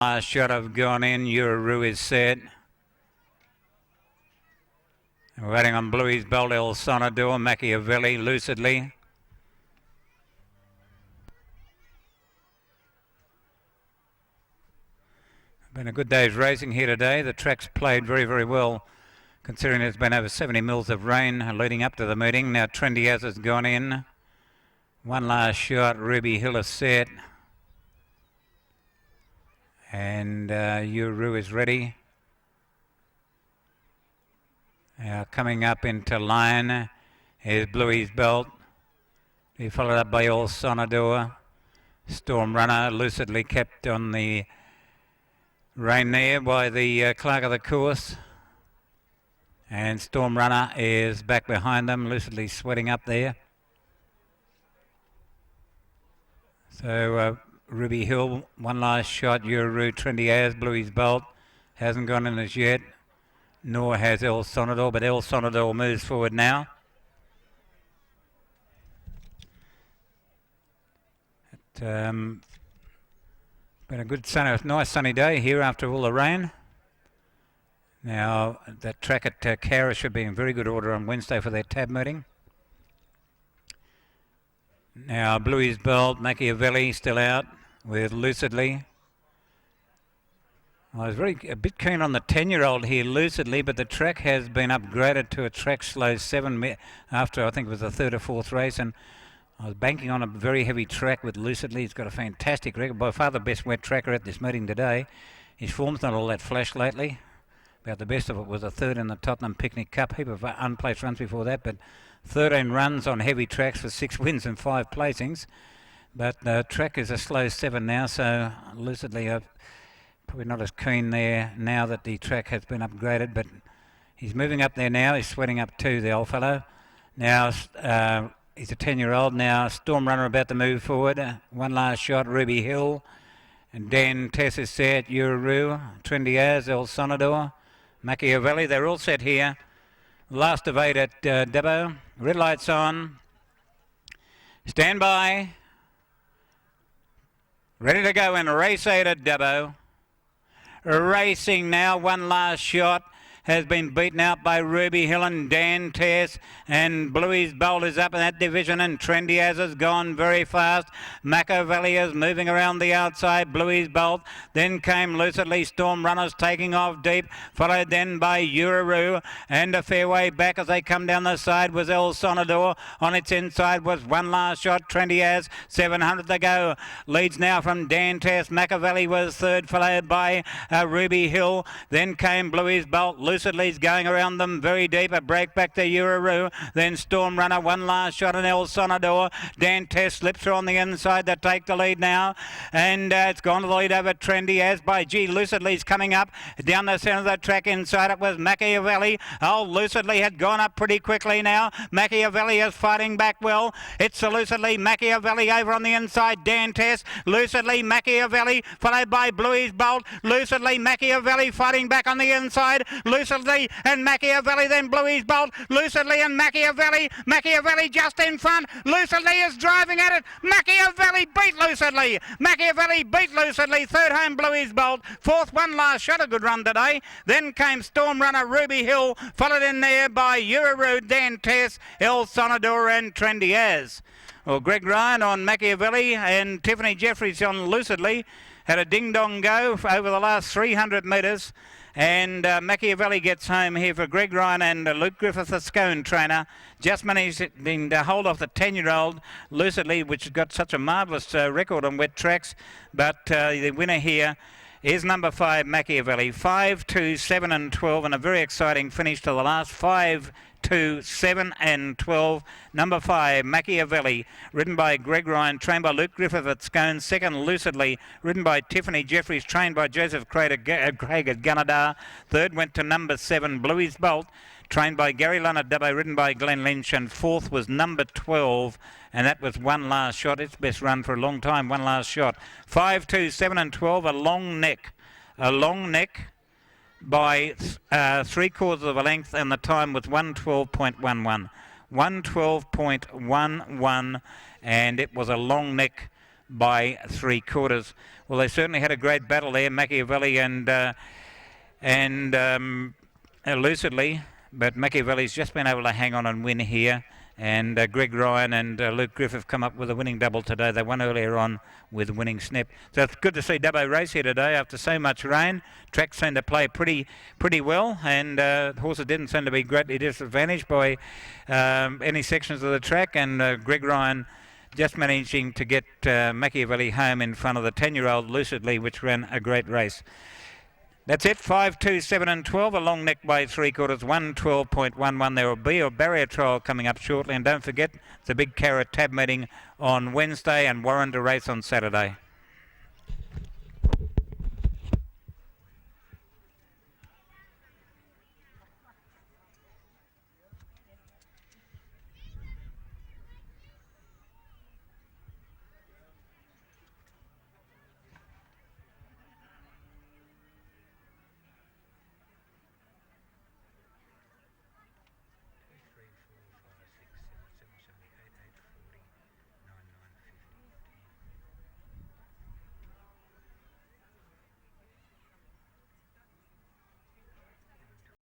Last shot have gone in. Uru is set. Waiting on Bluey's Belt, El Sonador, Machiavelli, Lucidly. Been a good day's racing here today. The track's played very, very well, considering there's been over 70 mils of rain leading up to the meeting. Now Trendy As has gone in. One last shot, Ruby Hill is set. And Uru is ready. Coming up into line is Bluey's Belt. He followed up by El Sonador. Storm Runner lucidly kept on the rein there by the clerk of the course. And Storm Runner is back behind them, lucidly sweating up there. So Ruby Hill, one last shot, Uru, Trendy As, Bluey's Belt, hasn't gone in as yet, nor has El Sonador, but El Sonador moves forward now. Been a good nice sunny day here after all the rain. Now that track at Cara should be in very good order on Wednesday for their tab meeting. Now Bluey's Belt, Machiavelli still out with Lucidly. I was a bit keen on the 10-year-old here, Lucidly, but the track has been upgraded to a track slow 7 after I think it was the third or fourth race, and I was banking on a very heavy track with Lucidly. He's got a fantastic record, by far the best wet tracker at this meeting today. His form's not all that flash lately. About the best of it was a third in the Tottenham Picnic Cup, heap of unplaced runs before that, but 13 runs on heavy tracks for 6 wins and 5 placings. But the track is a slow 7 now, so Lucidly probably not as keen there now that the track has been upgraded, but he's moving up there now. He's sweating up too, the old fellow. Now he's a 10-year-old now. Storm Runner about to move forward. One last shot, Ruby Hill. And Dan Tess is set, Uru, Trendy As, El Sonador, Machiavelli. They're all set here. Last of 8 at Dubbo. Red lights on. Stand by. Ready to go in race 8 at Dubbo. Racing now, one last shot. Has been beaten out by Ruby Hill and Dan Tess, and Bluey's Bolt is up in that division, and Trendy As has gone very fast. Machiavelli is moving around the outside, Bluey's Bolt. Then came Lucidly, Storm Runners taking off deep, followed then by Uru, and a fair way back as they come down the side was El Sonador. On its inside was one last shot, Trendy As, 700 to go. Leads now from Dan Tess. Machiavelli was third, followed by Ruby Hill. Then came Bluey's Bolt. Lucidly's going around them very deep. A break back to Uru. Then Storm Runner. One last shot on El Sonador. Dan Tess slips her on the inside to take the lead now. And it's gone to the lead over Trendy As by G. Lucidly's coming up down the centre of the track. Inside it was Machiavelli. Oh, Lucidly had gone up pretty quickly now. Machiavelli is fighting back well. It's Lucidly. Machiavelli over on the inside. Dan Tess. Lucidly. Machiavelli followed by Bluey's Bolt. Lucidly. Machiavelli fighting back on the inside. Lucidly and Machiavelli, then Bluey's Bolt. Lucidly and Machiavelli. Machiavelli just in front. Lucidly is driving at it. Machiavelli beat Lucidly. Machiavelli beat Lucidly. Third home Bluey's Bolt. Fourth, one last shot. A good run today. Then came Storm Runner, Ruby Hill, followed in there by Uru, Dan Tess, El Sonador and Trendy As. Well, Greg Ryan on Machiavelli and Tiffany Jeffries on Lucidly had a ding-dong go over the last 300 metres. And Machiavelli gets home here for Greg Ryan and Luke Griffith, the Scone trainer. Just managed to hold off the 10-year-old Lucidly, which has got such a marvellous record on wet tracks. But the winner here is number 5, Machiavelli. 5, 2, 7 and 12, and a very exciting finish to the last 5, 2, 7 and 12. Number 5, Machiavelli, ridden by Greg Ryan, trained by Luke Griffith at Scone. Second, Lucidly, ridden by Tiffany Jeffries, trained by Joseph Craig at Gunnedah. Third went to number 7, Bluey's Bolt, trained by Gary Lunn at Dubbo, ridden by Glenn Lynch. And fourth was number 12, and that was one last shot. Its best run for a long time, one last shot. 5, 2, 7 and 12, a long neck. By 3/4 of a length, and the time was 1:12.11. 1:12.11, and it was a long neck by 3/4. Well, they certainly had a great battle there, Machiavelli and Lucidly, but Machiavelli's just been able to hang on and win here. And Greg Ryan and Luke Griffith come up with a winning double today. They won earlier on with winning snip. So it's good to see Dubbo race here today after so much rain. Track seemed to play pretty well, and horses didn't seem to be greatly disadvantaged by any sections of the track. And Greg Ryan just managing to get Machiavelli home in front of the 10-year-old Lucidly, which ran a great race. That's it, 5, 2, 7 and 12, a long neck by 3/4, 112.11. There will be a barrier trial coming up shortly, and don't forget, it's a big Carrot Tab meeting on Wednesday and Warren to race on Saturday.